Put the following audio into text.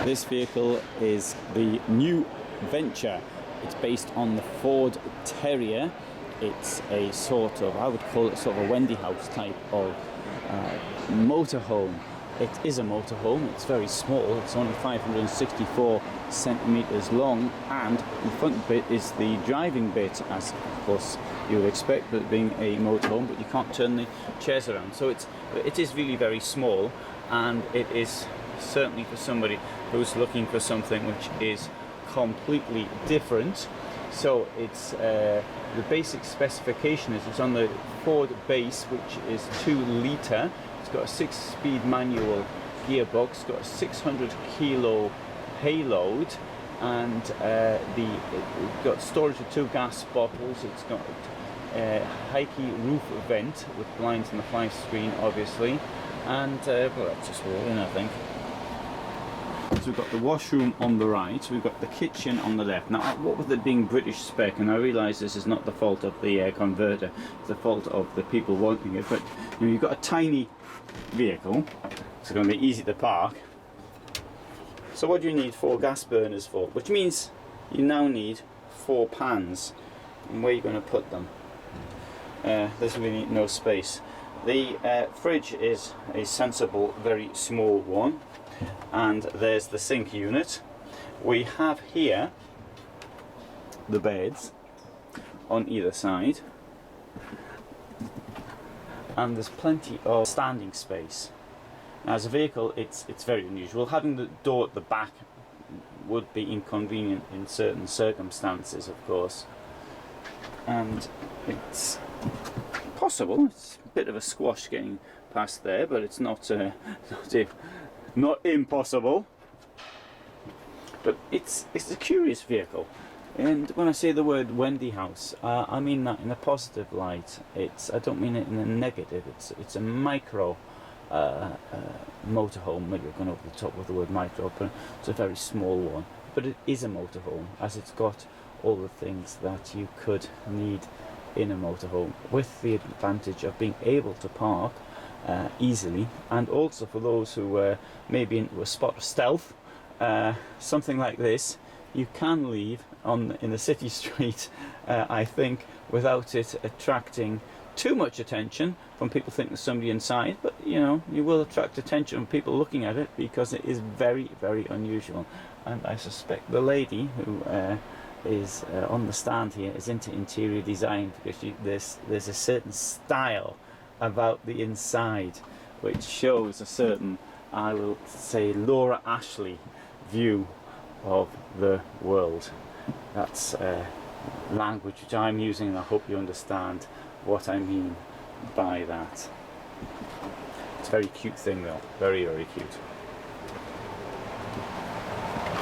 This vehicle is the Nu Venture. It's based on the Ford Terrier. It's a sort of, I would call it sort of a Wendy house type of motorhome. It is a motorhome. It's very small. It's only 564 centimeters long, and the front bit is the driving bit, as of course you would expect with it being a motorhome, but you can't turn the chairs around. So it is really very small, and it is certainly for somebody who's looking for something which is completely different. So it's the basic specification is it's on the Ford base, which is 2 litre. It's got a 6-speed manual gearbox. It's got a 600 kilo payload, and it's got storage of 2 gas bottles. It's got a high-key roof vent with blinds on the 5 screen, obviously, and well, that's just all in, I think. So we've got the washroom on the right, we've got the kitchen on the left. Now, what with it being British spec, and I realise this is not the fault of the converter, it's the fault of the people wanting it, but you know, you've got a tiny vehicle, it's going to be easy to park. So what do you need 4 gas burners for? Which means you now need 4 pans. And where are you going to put them? There's really no space. The fridge is a sensible, very small one. And there's the sink unit. We have here the beds on either side, and there's plenty of standing space. Now, as a vehicle, it's very unusual. Having the door at the back would be inconvenient in certain circumstances, of course, and it's possible. It's a bit of a squash getting past there, but it's not impossible. But it's a curious vehicle, and when I say the word Wendy house, I mean that in a positive light. I don't mean it in a negative. It's a micro motorhome. Maybe I've gone over the top with the word micro, but it's a very small one. But it is a motorhome, as it's got all the things that you could need in a motorhome, with the advantage of being able to park easily, and also for those who maybe into a spot of stealth, something like this you can leave in the city street, I think, without it attracting too much attention from people thinking there's somebody inside. But you know, you will attract attention from people looking at it because it is very, very unusual. And I suspect the lady who is on the stand here is into interior design, because there's a certain style about the inside which shows a certain, I will say, Laura Ashley view of the world. That's language which I'm using, and I hope you understand what I mean by that. It's a very cute thing though, very, very cute.